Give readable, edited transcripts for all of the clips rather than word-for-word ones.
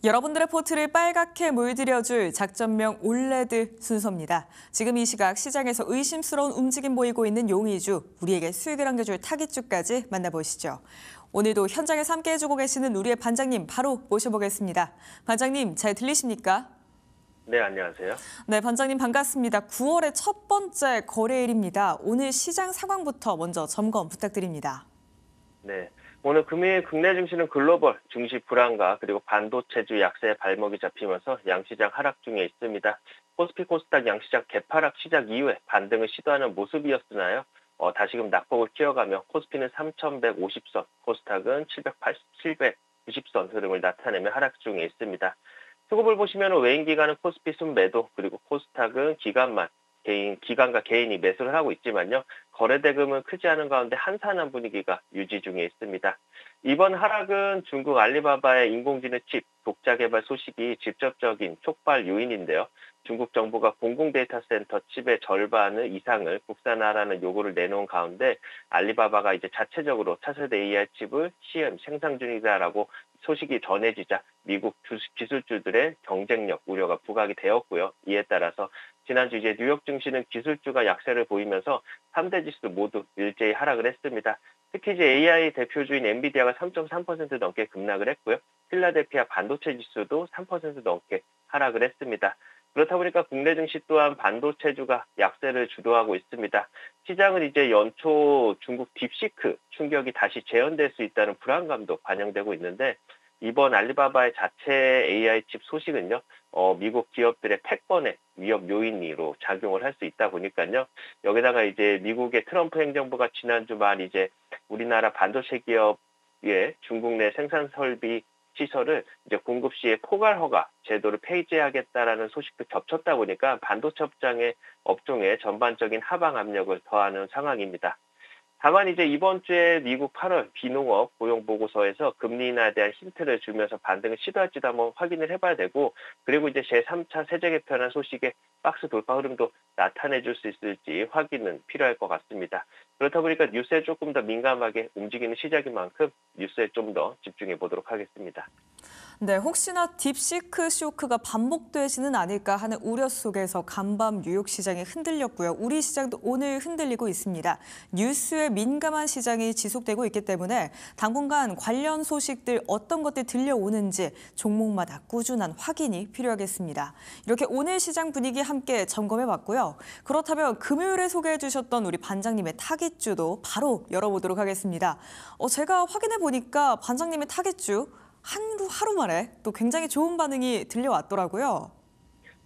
여러분들의 포트를 빨갛게 물들여줄 작전명 올레드 순서입니다. 지금 이 시각 시장에서 의심스러운 움직임 보이고 있는 용의주, 우리에게 수익을 안겨줄 타깃주까지 만나보시죠. 오늘도 현장에서 함께해주고 계시는 우리의 반장님 바로 모셔보겠습니다. 반장님 잘 들리십니까? 네, 안녕하세요. 네, 반장님 반갑습니다. 9월의 첫 번째 거래일입니다. 오늘 시장 상황부터 먼저 점검 부탁드립니다. 네, 오늘 금일 국내 증시는 글로벌 증시 불안과 그리고 반도체주 약세의 발목이 잡히면서 양시장 하락 중에 있습니다. 코스피 코스닥 양시장 개파락 시작 이후에 반등을 시도하는 모습이었으나요. 다시금 낙폭을 키워가며 코스피는 3,150선, 코스닥은 790선 흐름을 나타내며 하락 중에 있습니다. 수급을 보시면 외인 기관은 코스피 순매도 그리고 코스닥은 기관과 개인이 매수를 하고 있지만요. 거래 대금은 크지 않은 가운데 한산한 분위기가 유지 중에 있습니다. 이번 하락은 중국 알리바바의 인공지능 칩 독자 개발 소식이 직접적인 촉발 요인인데요. 중국 정부가 공공 데이터 센터 칩의 절반 이상을 국산화하라는 요구를 내놓은 가운데 알리바바가 이제 자체적으로 차세대 AI 칩을 시험 생산 중이다라고 소식이 전해지자 미국 기술주들의 경쟁력 우려가 부각이 되었고요. 이에 따라서 지난주 이제 뉴욕 증시는 기술주가 약세를 보이면서 3대 지수 모두 일제히 하락을 했습니다. 특히 이제 AI 대표주인 엔비디아가 3.3% 넘게 급락을 했고요. 필라델피아 반도체 지수도 3% 넘게 하락을 했습니다. 그렇다 보니까 국내 증시 또한 반도체주가 약세를 주도하고 있습니다. 시장은 이제 연초 중국 딥시크 충격이 다시 재현될 수 있다는 불안감도 반영되고 있는데 이번 알리바바의 자체 AI 칩 소식은요, 미국 기업들의 패권의 위협 요인으로 작용을 할 수 있다 보니까요. 여기다가 이제 미국의 트럼프 행정부가 지난주 말 이제 우리나라 반도체 기업의 중국 내 생산 설비 시설을 이제 공급 시에 포괄 허가 제도를 폐지하겠다라는 소식도 겹쳤다 보니까 반도체 업종의 전반적인 하방 압력을 더하는 상황입니다. 다만 이제 이번 주에 미국 8월 비농업 고용 보고서에서 금리 인하에 대한 힌트를 주면서 반등을 시도할지도 한번 확인을 해봐야 되고, 그리고 이제 제3차 세제 개편안 소식에 박스 돌파 흐름도 나타내 줄 수 있을지 확인은 필요할 것 같습니다. 그렇다 보니까 뉴스에 조금 더 민감하게 움직이는 시작인 만큼 뉴스에 좀 더 집중해 보도록 하겠습니다. 네, 혹시나 딥시크 쇼크가 반복되지는 않을까 하는 우려 속에서 간밤 뉴욕 시장이 흔들렸고요. 우리 시장도 오늘 흔들리고 있습니다. 뉴스에 민감한 시장이 지속되고 있기 때문에 당분간 관련 소식들 어떤 것들 들려오는지 종목마다 꾸준한 확인이 필요하겠습니다. 이렇게 오늘 시장 분위기 함께 점검해 봤고요. 그렇다면 금요일에 소개해 주셨던 우리 반장님의 타깃주도 바로 열어보도록 하겠습니다. 제가 확인해 보니까 반장님의 타깃주 하루 만에 또 굉장히 좋은 반응이 들려왔더라고요.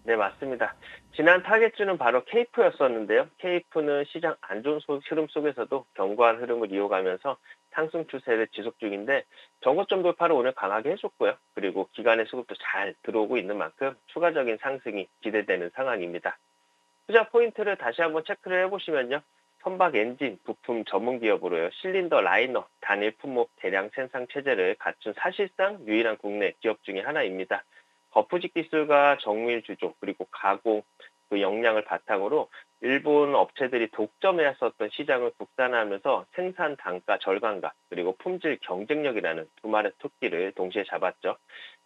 네, 맞습니다. 지난 타겟주는 바로 케이프였었는데요. 케이프는 시장 안 좋은 흐름 속에서도 견고한 흐름을 이어가면서 상승 추세를 지속 중인데 전고점 돌파를 오늘 강하게 해줬고요. 그리고 기관의 수급도 잘 들어오고 있는 만큼 추가적인 상승이 기대되는 상황입니다. 투자 포인트를 다시 한번 체크를 해보시면요. 선박 엔진 부품 전문 기업으로요. 실린더 라이너 단일 품목 대량 생산 체제를 갖춘 사실상 유일한 국내 기업 중에 하나입니다. 거푸집 기술과 정밀 주조 그리고 가공 그 역량을 바탕으로 일본 업체들이 독점해왔었던 시장을 국산화하면서 생산 단가 절감과 그리고 품질 경쟁력이라는 두 마리 토끼를 동시에 잡았죠.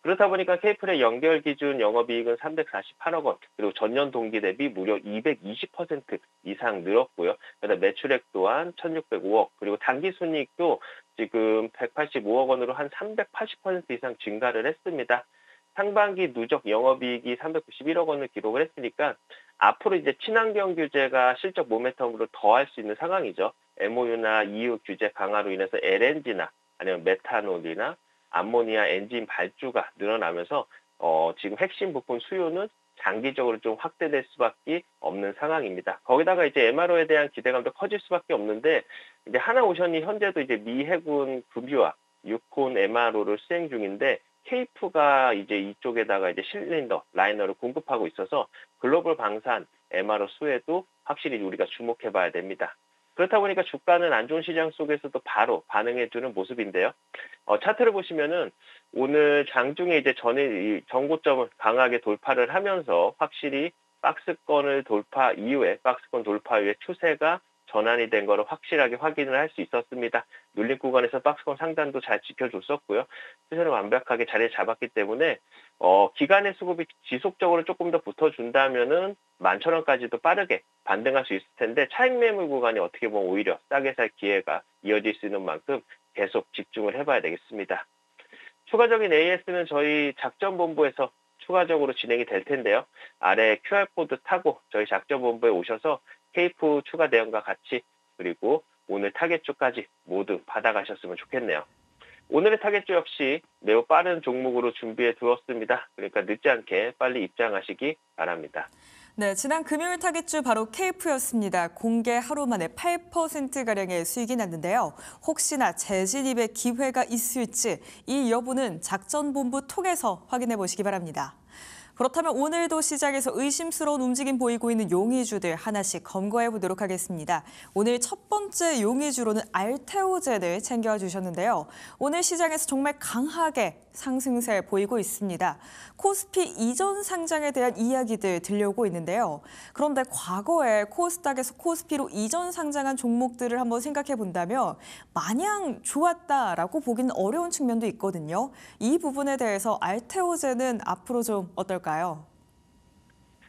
그렇다 보니까 케이플의 연결 기준 영업이익은 348억 원, 그리고 전년 동기 대비 무려 220% 이상 늘었고요. 그다음 매출액 또한 1,605억, 그리고 당기순이익도 지금 185억 원으로 한 380% 이상 증가를 했습니다. 상반기 누적 영업이익이 391억 원을 기록을 했으니까 앞으로 이제 친환경 규제가 실적 모멘텀으로 더할 수 있는 상황이죠. MOU나 EU 규제 강화로 인해서 LNG나 아니면 메탄올이나 암모니아 엔진 발주가 늘어나면서 지금 핵심 부품 수요는 장기적으로 좀 확대될 수밖에 없는 상황입니다. 거기다가 이제 MRO에 대한 기대감도 커질 수밖에 없는데 이제 하나오션이 현재도 이제 미 해군 급유와 유콘 MRO를 수행 중인데 케이프가 이제 이쪽에다가 이제 실린더 라이너를 공급하고 있어서 글로벌 방산 MRO 수혜도 확실히 우리가 주목해봐야 됩니다. 그렇다 보니까 주가는 안 좋은 시장 속에서도 바로 반응해주는 모습인데요. 차트를 보시면은 오늘 장중에 이제 전고점을 강하게 돌파를 하면서 확실히 박스권 돌파 이후에 추세가 전환이 된 거를 확실하게 확인을 할 수 있었습니다. 눌림 구간에서 박스권 상단도 잘 지켜줬었고요. 시세는 완벽하게 자리를 잡았기 때문에 기간의 수급이 지속적으로 조금 더 붙어준다면은 11,000원까지도 빠르게 반등할 수 있을 텐데 차익 매물 구간이 어떻게 보면 오히려 싸게 살 기회가 이어질 수 있는 만큼 계속 집중을 해봐야 되겠습니다. 추가적인 AS는 저희 작전본부에서 추가적으로 진행이 될 텐데요. 아래 QR코드 타고 저희 작전본부에 오셔서 케이프 추가 대응과 같이 그리고 오늘 타겟주까지 모두 받아가셨으면 좋겠네요. 오늘의 타겟주 역시 매우 빠른 종목으로 준비해 두었습니다. 그러니까 늦지 않게 빨리 입장하시기 바랍니다. 네, 지난 금요일 타겟주 바로 케이프였습니다. 공개 하루 만에 8%가량의 수익이 났는데요. 혹시나 재진입의 기회가 있을지 이 여부는 작전본부 톡에서 확인해 보시기 바랍니다. 그렇다면 오늘도 시장에서 의심스러운 움직임 보이고 있는 용의주들 하나씩 검거해 보도록 하겠습니다. 오늘 첫 번째 용의주로는 알테오젠을 챙겨와 주셨는데요. 오늘 시장에서 정말 강하게 상승세 보이고 있습니다. 코스피 이전 상장에 대한 이야기들 들려오고 있는데요. 그런데 과거에 코스닥에서 코스피로 이전 상장한 종목들을 한번 생각해 본다면 마냥 좋았다라고 보기는 어려운 측면도 있거든요. 이 부분에 대해서 알테오젠은 앞으로 좀 어떨까요?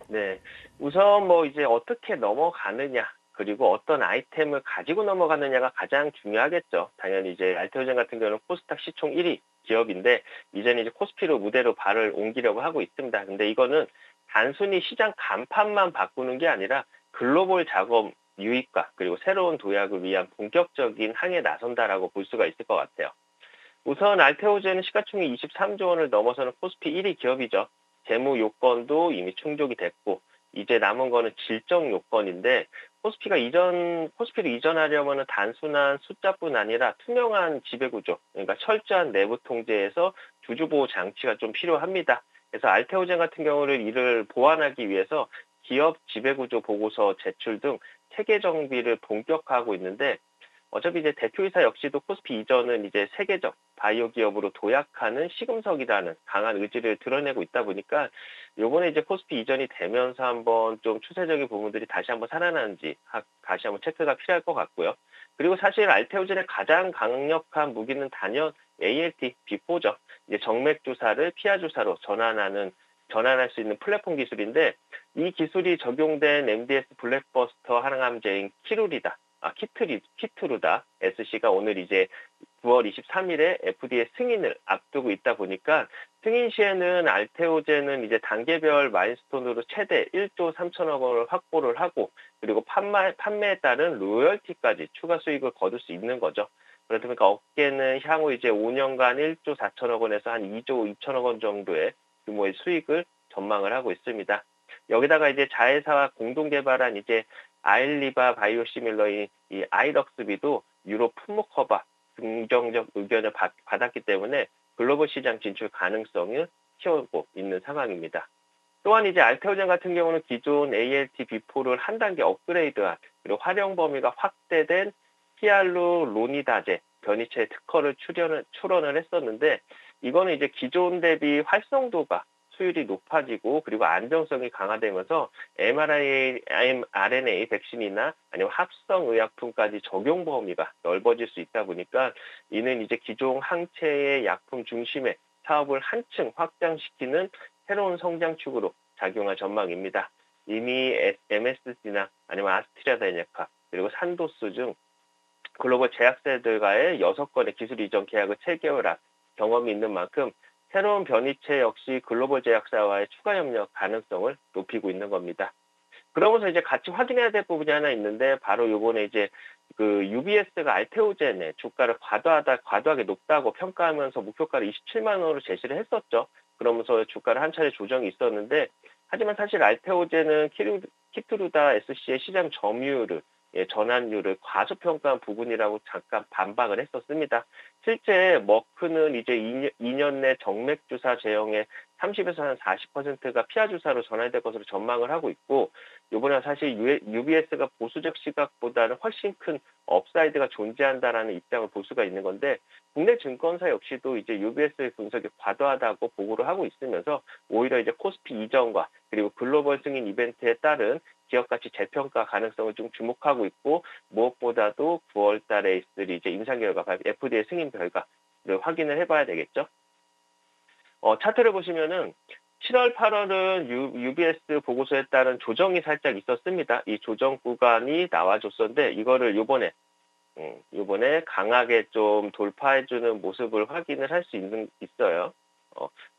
네. 우선 이제 어떻게 넘어가느냐, 그리고 어떤 아이템을 가지고 넘어가느냐가 가장 중요하겠죠. 당연히 이제 알테오젠 같은 경우는 코스닥 시총 1위 기업인데, 이제는 이제 코스피로 무대로 발을 옮기려고 하고 있습니다. 근데 이거는 단순히 시장 간판만 바꾸는 게 아니라 글로벌 작업 유입과 그리고 새로운 도약을 위한 본격적인 항해에 나선다라고 볼 수가 있을 것 같아요. 우선 알테오젠은 시가총액 23조 원을 넘어서는 코스피 1위 기업이죠. 재무 요건도 이미 충족이 됐고 이제 남은 거는 질적 요건인데, 코스피를 이전하려면 단순한 숫자뿐 아니라 투명한 지배구조, 그러니까 철저한 내부 통제에서 주주보호 장치가 좀 필요합니다. 그래서 알테오젠 같은 경우는 이를 보완하기 위해서 기업 지배구조 보고서 제출 등 체계 정비를 본격화하고 있는데, 어차피 이제 대표이사 역시도 코스피 이전은 이제 세계적 바이오 기업으로 도약하는 시금석이라는 강한 의지를 드러내고 있다 보니까 요번에 이제 코스피 이전이 되면서 한번 좀 추세적인 부분들이 다시 한번 살아나는지 다시 한번 체크가 필요할 것 같고요. 그리고 사실 알테오젠의 가장 강력한 무기는 단연 ALT B4죠. 이제 정맥 주사를 피하 주사로 전환할 수 있는 플랫폼 기술인데, 이 기술이 적용된 MDS 블랙버스터 항암제인 키트루다 SC가 오늘 이제 9월 23일에 FDA 승인을 앞두고 있다 보니까, 승인 시에는 알테오젠은 이제 단계별 마일스톤으로 최대 1조 3천억 원을 확보를 하고, 그리고 판매에 따른 로열티까지 추가 수익을 거둘 수 있는 거죠. 그러다 보니까 업계는 향후 이제 5년간 1조 4천억 원에서 한 2조 2천억 원 정도의 규모의 수익을 전망을 하고 있습니다. 여기다가 이제 자회사와 공동 개발한 이제 아일리바 바이오시밀러인 이 아이럭스비도 유럽 품목허가 긍정적 의견을 받았기 때문에 글로벌 시장 진출 가능성을 키우고 있는 상황입니다. 또한 이제 알테오젠 같은 경우는 기존 ALT B4를 한 단계 업그레이드한, 그리고 활용 범위가 확대된 히알루로니다제 변이체 특허를 출원을 했었는데, 이거는 이제 기존 대비 활성도가 수율이 높아지고 그리고 안정성이 강화되면서 mRNA 백신이나 아니면 합성 의약품까지 적용 범위가 넓어질 수 있다 보니까, 이는 이제 기존 항체의 약품 중심의 사업을 한층 확장시키는 새로운 성장축으로 작용할 전망입니다. 이미 MSD나 아니면 아스트라제네카 그리고 산도스 등 글로벌 제약사들과의 6건의 기술 이전 계약을 체결한 경험이 있는 만큼, 새로운 변이체 역시 글로벌 제약사와의 추가 협력 가능성을 높이고 있는 겁니다. 그러면서 이제 같이 확인해야 될 부분이 하나 있는데, 바로 요번에 이제 그 UBS가 알테오젠의 주가를 과도하게 높다고 평가하면서 목표가를 27만 원으로 제시를 했었죠. 그러면서 주가를 한 차례 조정이 있었는데, 하지만 사실 알테오젠은 키트루다 SC의 시장 점유율을 전환율을 과소평가한 부분이라고 잠깐 반박을 했었습니다. 실제 머크는 이제 2년 내 정맥 주사 제형의 30에서 한 40%가 피하 주사로 전환될 것으로 전망을 하고 있고, 이번에 사실 UBS가 보수적 시각보다는 훨씬 큰 업사이드가 존재한다라는 입장을 볼 수가 있는 건데, 국내 증권사 역시도 이제 UBS의 분석이 과도하다고 보고를 하고 있으면서 오히려 이제 코스피 이전과 그리고 글로벌 승인 이벤트에 따른 기업 가치 재평가 가능성을 좀 주목하고 있고, 무엇보다도 9월 달에 있을 이제 임상 결과, FDA 승인 결과를 확인을 해봐야 되겠죠. 차트를 보시면은 7월, 8월은 UBS 보고서에 따른 조정이 살짝 있었습니다. 이 조정 구간이 나와줬었는데, 이거를 요번에 강하게 좀 돌파해주는 모습을 확인을 할 수 있어요.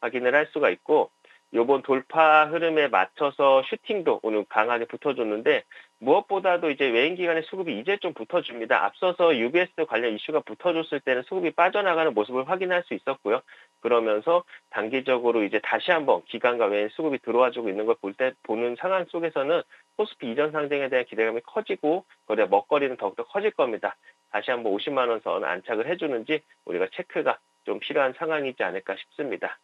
확인을 할 수가 있고, 요번 돌파 흐름에 맞춰서 슈팅도 오늘 강하게 붙어줬는데, 무엇보다도 이제 외인 기관의 수급이 이제 좀 붙어줍니다. 앞서서 UBS 관련 이슈가 붙어줬을 때는 수급이 빠져나가는 모습을 확인할 수 있었고요. 그러면서 단기적으로 이제 다시 한번 기관과 외인 수급이 들어와주고 있는 걸 보는 상황 속에서는 코스피 이전 상승에 대한 기대감이 커지고, 거래 먹거리는 더욱더 커질 겁니다. 다시 한번 50만 원 선 안착을 해주는지 우리가 체크가 좀 필요한 상황이지 않을까 싶습니다.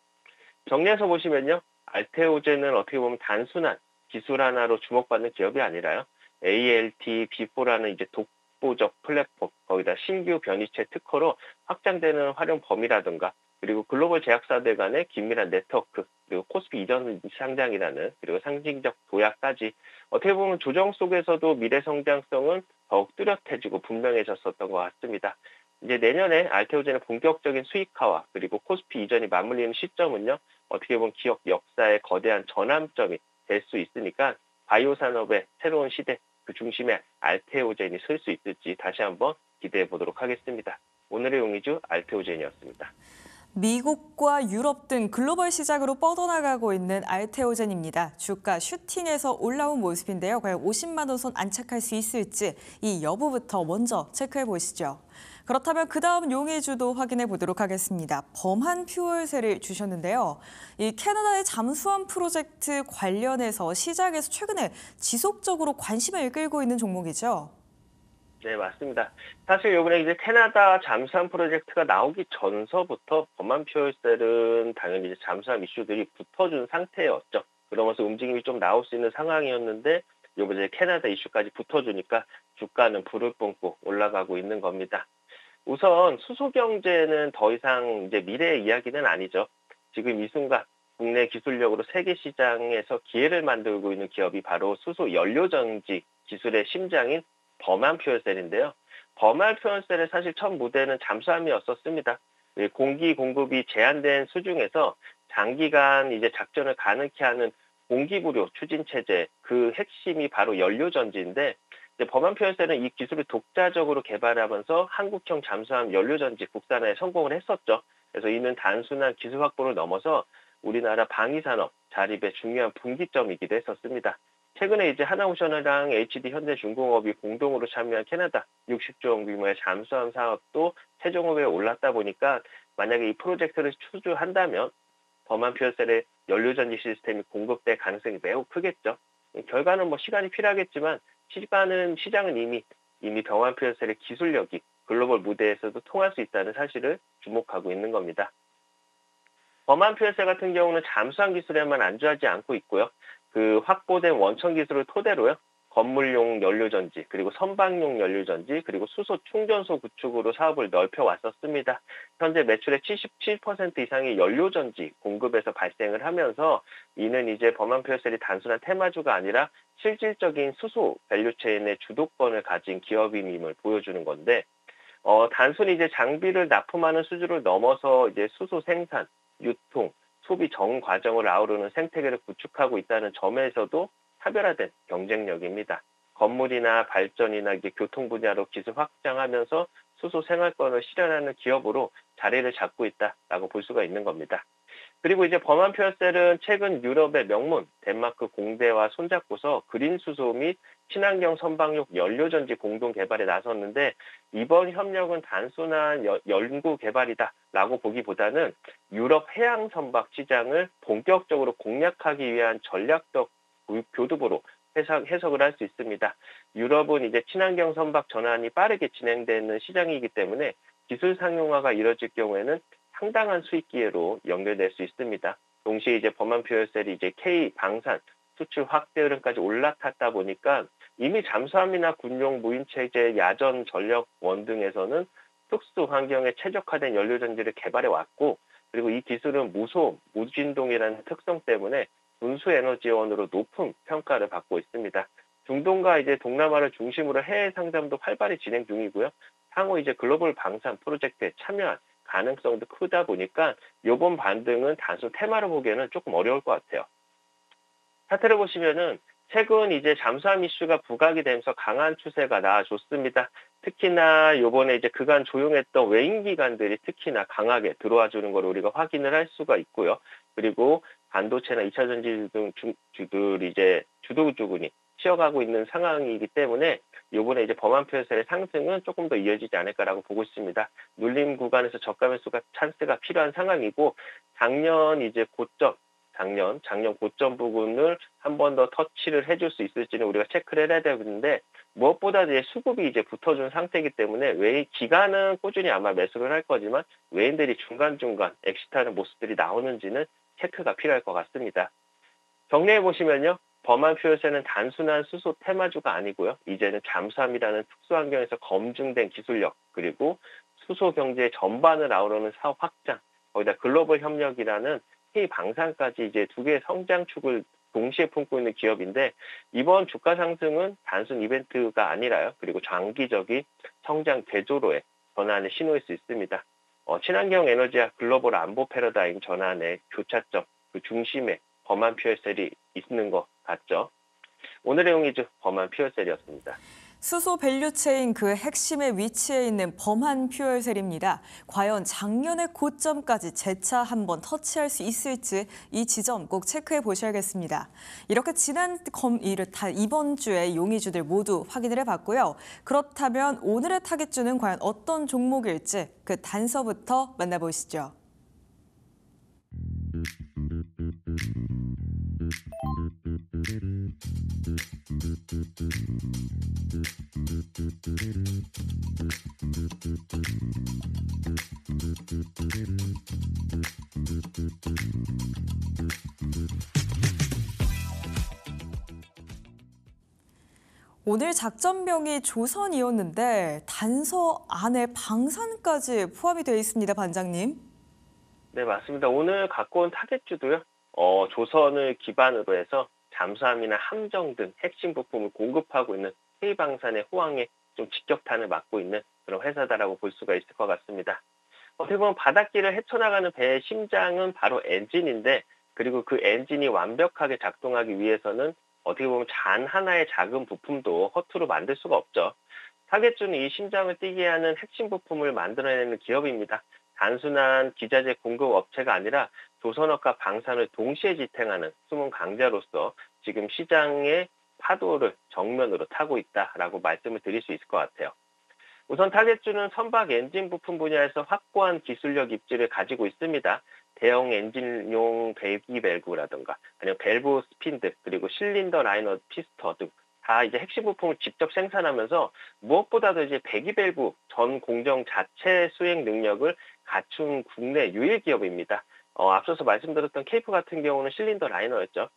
정리해서 보시면요, 알테오젠은 어떻게 보면 단순한 기술 하나로 주목받는 기업이 아니라요, ALT, B4라는 이제 독보적 플랫폼, 거기다 신규 변이체 특허로 확장되는 활용 범위라든가, 그리고 글로벌 제약사들 간의 긴밀한 네트워크, 그리고 코스피 이전 상장이라는, 그리고 상징적 도약까지 어떻게 보면 조정 속에서도 미래 성장성은 더욱 뚜렷해지고 분명해졌었던 것 같습니다. 이제 내년에 알테오젠의 본격적인 수익화와 그리고 코스피 이전이 맞물리는 시점은요, 어떻게 보면 기업 역사의 거대한 전환점이 될 수 있으니까 바이오 산업의 새로운 시대, 그 중심에 알테오젠이 설 수 있을지 다시 한번 기대해 보도록 하겠습니다. 오늘의 용의주 알테오젠이었습니다. 미국과 유럽 등 글로벌 시장으로 뻗어나가고 있는 알테오젠입니다. 주가 슈팅에서 올라온 모습인데요. 과연 50만 원 선 안착할 수 있을지 이 여부부터 먼저 체크해 보시죠. 그렇다면 그 다음 용의주도 확인해 보도록 하겠습니다. 범한 퓨얼셀을 주셨는데요. 이 캐나다의 잠수함 프로젝트 관련해서 시장에서 최근에 지속적으로 관심을 끌고 있는 종목이죠. 네, 맞습니다. 사실 이번에 이제 캐나다 잠수함 프로젝트가 나오기 전서부터 범한 퓨얼셀은 당연히 이제 잠수함 이슈들이 붙어준 상태였죠. 그러면서 움직임이 좀 나올 수 있는 상황이었는데, 이번에 캐나다 이슈까지 붙어주니까 주가는 불을 뿜고 올라가고 있는 겁니다. 우선 수소 경제는 더 이상 이제 미래의 이야기는 아니죠. 지금 이 순간 국내 기술력으로 세계 시장에서 기회를 만들고 있는 기업이 바로 수소 연료전지 기술의 심장인 범한 퓨얼셀인데요. 범한 퓨얼셀의 사실 첫 무대는 잠수함이었었습니다. 공기 공급이 제한된 수중에서 장기간 이제 작전을 가능케 하는 공기부료 추진 체제, 그 핵심이 바로 연료전지인데, 범한 퓨얼셀은 이 기술을 독자적으로 개발하면서 한국형 잠수함 연료전지 국산화에 성공을 했었죠. 그래서 이는 단순한 기술 확보를 넘어서 우리나라 방위산업 자립의 중요한 분기점이기도 했었습니다. 최근에 이제 하나오션이랑 HD 현대중공업이 공동으로 참여한 캐나다 60조 원 규모의 잠수함 사업도 최종 후보에 올랐다 보니까, 만약에 이 프로젝트를 추진한다면 범한 퓨얼셀의 연료전지 시스템이 공급될 가능성이 매우 크겠죠. 결과는 뭐 시간이 필요하겠지만, 시장은 이미 범한 퓨얼셀의 기술력이 글로벌 무대에서도 통할 수 있다는 사실을 주목하고 있는 겁니다. 범한 퓨얼셀 같은 경우는 잠수함 기술에만 안주하지 않고 있고요. 그 확보된 원천 기술을 토대로요, 건물용 연료전지, 그리고 선박용 연료전지, 그리고 수소 충전소 구축으로 사업을 넓혀왔었습니다. 현재 매출의 77% 이상이 연료전지 공급에서 발생을 하면서, 이는 이제 범한 퓨얼셀이 단순한 테마주가 아니라 실질적인 수소 밸류체인의 주도권을 가진 기업임을 보여주는 건데, 단순히 이제 장비를 납품하는 수준을 넘어서 이제 수소 생산, 유통, 소비 전 과정을 아우르는 생태계를 구축하고 있다는 점에서도 차별화된 경쟁력입니다. 건물이나 발전이나 이제 교통 분야로 기술 확장하면서 수소 생활권을 실현하는 기업으로 자리를 잡고 있다라고 볼 수가 있는 겁니다. 그리고 이제 범한 퓨얼셀은 최근 유럽의 명문 덴마크 공대와 손잡고서 그린 수소 및 친환경 선박용 연료전지 공동 개발에 나섰는데, 이번 협력은 단순한 연구 개발이다라고 보기보다는 유럽 해양 선박 시장을 본격적으로 공략하기 위한 전략적 교두보로 해석을 할 수 있습니다. 유럽은 이제 친환경 선박 전환이 빠르게 진행되는 시장이기 때문에 기술 상용화가 이뤄질 경우에는 상당한 수익 기회로 연결될 수 있습니다. 동시에 이제 범한 퓨얼셀이 이제 K 방산 수출 확대 흐름까지 올라탔다 보니까 이미 잠수함이나 군용 무인 체제, 야전 전력원 등에서는 특수 환경에 최적화된 연료 전지를 개발해 왔고, 그리고 이 기술은 무소음, 무진동이라는 특성 때문에 분수 에너지원으로 높은 평가를 받고 있습니다. 중동과 이제 동남아를 중심으로 해외 상담도 활발히 진행 중이고요. 향후 이제 글로벌 방산 프로젝트에 참여할 가능성도 크다 보니까 이번 반등은 단순 테마로 보기에는 조금 어려울 것 같아요. 차트를 보시면은 최근 이제 잠수함 이슈가 부각이 되면서 강한 추세가 나와줬습니다. 특히나 요번에 이제 그간 조용했던 외인 기관들이 특히나 강하게 들어와 주는 걸 우리가 확인을 할 수가 있고요. 그리고 반도체나 2차 전지 등 주들 이제 주도주군이 쉬어가고 있는 상황이기 때문에 요번에 이제 범한 퓨얼셀의 상승은 조금 더 이어지지 않을까라고 보고 있습니다. 눌림 구간에서 저가 매수가 찬스가 필요한 상황이고, 작년 이제 고점, 작년 고점 부분을 한 번 더 터치를 해줄 수 있을지는 우리가 체크를 해야 되는데, 무엇보다 이제 수급이 이제 붙어준 상태이기 때문에 기관은 꾸준히 아마 매수를 할 거지만 외인들이 중간중간 엑시트하는 모습들이 나오는지는 체크가 필요할 것 같습니다. 정리해 보시면요. 범한 퓨얼셀은 단순한 수소 테마주가 아니고요. 이제는 잠수함이라는 특수 환경에서 검증된 기술력, 그리고 수소 경제 전반을 아우르는 사업 확장, 거기다 글로벌 협력이라는 K 방산까지 이제 두 개의 성장축을 동시에 품고 있는 기업인데, 이번 주가 상승은 단순 이벤트가 아니라요. 그리고 장기적인 성장 대조로의 전환의 신호일 수 있습니다. 친환경 에너지와 글로벌 안보 패러다임 전환의 교차점, 그 중심에 범한 퓨얼셀이 있는 것 같죠. 오늘의 용의주 범한 퓨얼셀이었습니다. 수소 밸류체인 그 핵심에 위치해 있는 범한 퓨얼셀입니다. 과연 작년의 고점까지 재차 한번 터치할 수 있을지 이 지점 꼭 체크해 보셔야겠습니다. 이렇게 이번 주에 용의주들 모두 확인을 해봤고요. 그렇다면 오늘의 타깃주는 과연 어떤 종목일지 그 단서부터 만나보시죠. 오늘 작전명이 조선이었는데 단서 안에 방산까지 포함이 되어 있습니다, 반장님. 네, 맞습니다. 오늘 갖고 온 타겟주도요. 조선을 기반으로 해서 잠수함이나 함정 등 핵심 부품을 공급하고 있는 K방산의 호황에 좀 직격탄을 맞고 있는 그런 회사다라고 볼 수가 있을 것 같습니다. 어떻게 보면 바닷길을 헤쳐나가는 배의 심장은 바로 엔진인데, 그리고 그 엔진이 완벽하게 작동하기 위해서는 어떻게 보면 단 하나의 작은 부품도 허투루 만들 수가 없죠. 타겟주는 이 심장을 뛰게 하는 핵심 부품을 만들어내는 기업입니다. 단순한 기자재 공급 업체가 아니라 조선업과 방산을 동시에 지탱하는 숨은 강자로서 지금 시장의 파도를 정면으로 타고 있다라고 말씀을 드릴 수 있을 것 같아요. 우선 타겟주는 선박 엔진 부품 분야에서 확고한 기술력 입지를 가지고 있습니다. 대형 엔진용 배기 밸브라든가 아니면 밸브 스핀들, 그리고 실린더 라이너 피스터 등 다 이제 핵심 부품을 직접 생산하면서 무엇보다도 이제 배기 밸브 전 공정 자체 수행 능력을 갖춘 국내 유일 기업입니다. 앞서서 말씀드렸던 케이프 같은 경우는 실린더 라이너였죠.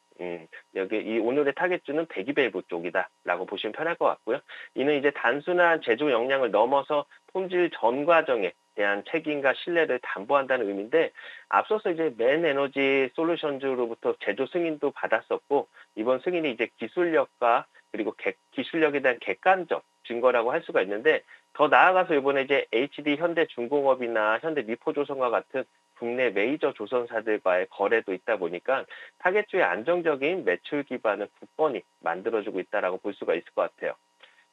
여기 이 오늘의 타겟주는 배기 밸브 쪽이다라고 보시면 편할 것 같고요. 이는 이제 단순한 제조 역량을 넘어서 품질 전 과정에 대한 책임과 신뢰를 담보한다는 의미인데, 앞서서 이제 맨 에너지 솔루션즈로부터 제조 승인도 받았었고, 이번 승인이 이제 기술력과 그리고 기술력에 대한 객관적 증거라고 할 수가 있는데, 더 나아가서 이번에 이제 HD 현대중공업이나 현대미포조선과 같은 국내 메이저 조선사들과의 거래도 있다 보니까 타겟주의 안정적인 매출 기반을 굳건히 만들어주고 있다라고 볼 수가 있을 것 같아요.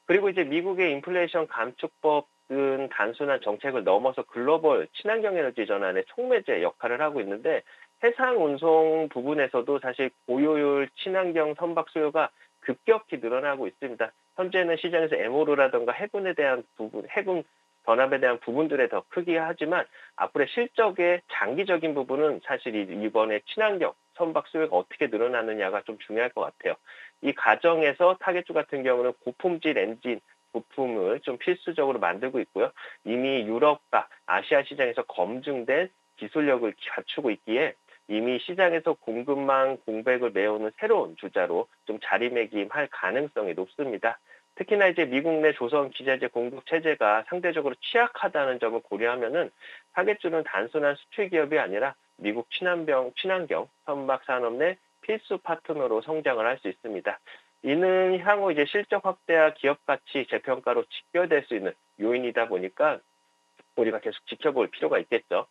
그리고 이제 미국의 인플레이션 감축법은 단순한 정책을 넘어서 글로벌 친환경 에너지 전환의 촉매제 역할을 하고 있는데, 해상 운송 부분에서도 사실 고효율 친환경 선박 수요가 급격히 늘어나고 있습니다. 현재는 시장에서 MO루라든가 해군에 대한 부분, 해군 변압에 대한 부분들에 더 크긴 하지만 앞으로의 실적의 장기적인 부분은 사실 이번에 친환경 선박 수요가 어떻게 늘어나느냐가 좀 중요할 것 같아요. 이 과정에서 타겟주 같은 경우는 고품질 엔진, 부품을 좀 필수적으로 만들고 있고요. 이미 유럽과 아시아 시장에서 검증된 기술력을 갖추고 있기에 이미 시장에서 공급망 공백을 메우는 새로운 주자로 좀 자리매김할 가능성이 높습니다. 특히나 이제 미국 내 조선 기자재 공급 체제가 상대적으로 취약하다는 점을 고려하면은 타겟주는 단순한 수출 기업이 아니라 미국 친환경 선박 산업 내 필수 파트너로 성장을 할 수 있습니다. 이는 향후 이제 실적 확대와 기업 가치 재평가로 직결될 수 있는 요인이다 보니까 우리가 계속 지켜볼 필요가 있겠죠.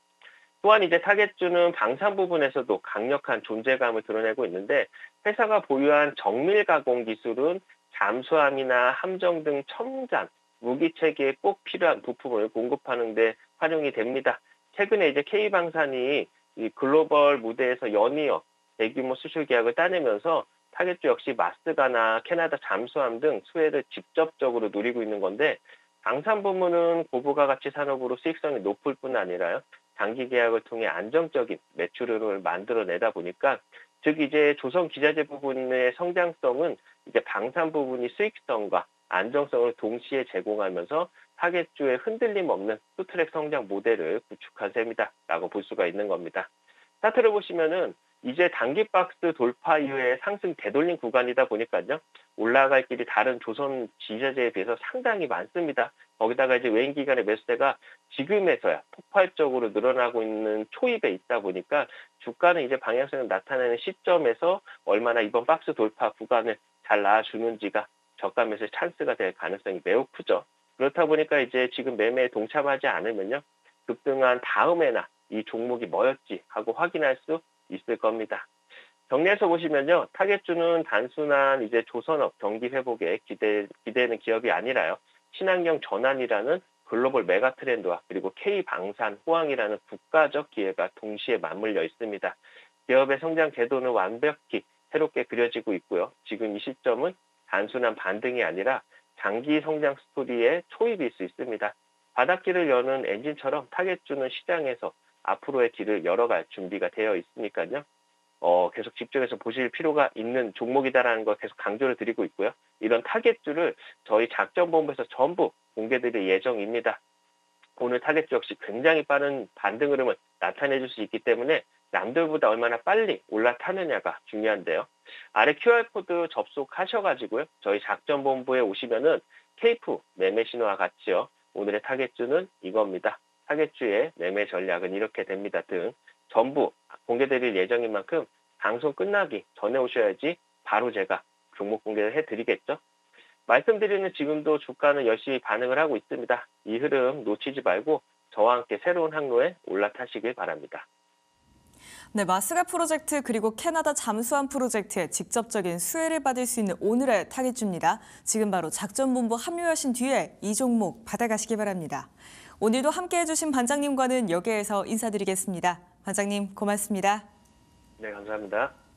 또한 이제 타겟주는 방산 부분에서도 강력한 존재감을 드러내고 있는데 회사가 보유한 정밀 가공 기술은 잠수함이나 함정 등 첨단 무기 체계에 꼭 필요한 부품을 공급하는 데 활용이 됩니다. 최근에 이제 K방산이 이 글로벌 무대에서 연이어 대규모 수출 계약을 따내면서 타겟주 역시 마스가나 캐나다 잠수함 등 수혜를 직접적으로 누리고 있는 건데 방산 부문은 고부가 가치 산업으로 수익성이 높을 뿐 아니라요. 장기 계약을 통해 안정적인 매출을 만들어내다 보니까 즉 이제 조선 기자재 부분의 성장성은 이제 방산 부분이 수익성과 안정성을 동시에 제공하면서 타겟주의 흔들림 없는 투트랙 성장 모델을 구축한 셈이다라고 볼 수가 있는 겁니다. 차트를 보시면은 이제 단기 박스 돌파 이후에 상승 되돌림 구간이다 보니까요. 올라갈 길이 다른 조선 기자재에 비해서 상당히 많습니다. 거기다가 이제 외인 기관의 매수세가 지금에서야 폭발적으로 늘어나고 있는 초입에 있다 보니까 주가는 이제 방향성을 나타내는 시점에서 얼마나 이번 박스 돌파 구간을 잘 나와주는지가 저가 매수의 찬스가 될 가능성이 매우 크죠. 그렇다 보니까 이제 지금 매매에 동참하지 않으면요. 급등한 다음에나 이 종목이 뭐였지 하고 확인할 수 있을 겁니다. 정리해서 보시면요. 타겟주는 단순한 이제 조선업 경기 회복에 기대는 기업이 아니라요. 친환경 전환이라는 글로벌 메가 트렌드와 그리고 K방산 호황이라는 국가적 기회가 동시에 맞물려 있습니다. 기업의 성장 궤도는 완벽히 새롭게 그려지고 있고요. 지금 이 시점은 단순한 반등이 아니라 장기 성장 스토리의 초입일 수 있습니다. 바닷길을 여는 엔진처럼 타겟주는 시장에서 앞으로의 길을 열어갈 준비가 되어 있으니까요. 계속 집중해서 보실 필요가 있는 종목이다라는 걸 계속 강조를 드리고 있고요. 이런 타겟주를 저희 작전본부에서 전부 공개드릴 예정입니다. 오늘 타겟주 역시 굉장히 빠른 반등 흐름을 나타내줄 수 있기 때문에 남들보다 얼마나 빨리 올라타느냐가 중요한데요. 아래 QR코드 접속하셔가지고요. 저희 작전본부에 오시면은 케이프 매매 신호와 같이요. 오늘의 타겟주는 이겁니다. 타겟주의 매매 전략은 이렇게 됩니다 등 전부 공개드릴 예정인 만큼 방송 끝나기 전에 오셔야지 바로 제가 종목 공개를 해드리겠죠. 말씀드리는 지금도 주가는 열심히 반응을 하고 있습니다. 이 흐름 놓치지 말고 저와 함께 새로운 항로에 올라타시길 바랍니다. 네, 마스가 프로젝트 그리고 캐나다 잠수함 프로젝트에 직접적인 수혜를 받을 수 있는 오늘의 타겟주입니다. 지금 바로 작전본부 합류하신 뒤에 이 종목 받아가시기 바랍니다. 오늘도 함께해 주신 반장님과는 여기에서 인사드리겠습니다. 반장님 고맙습니다. 네, 감사합니다.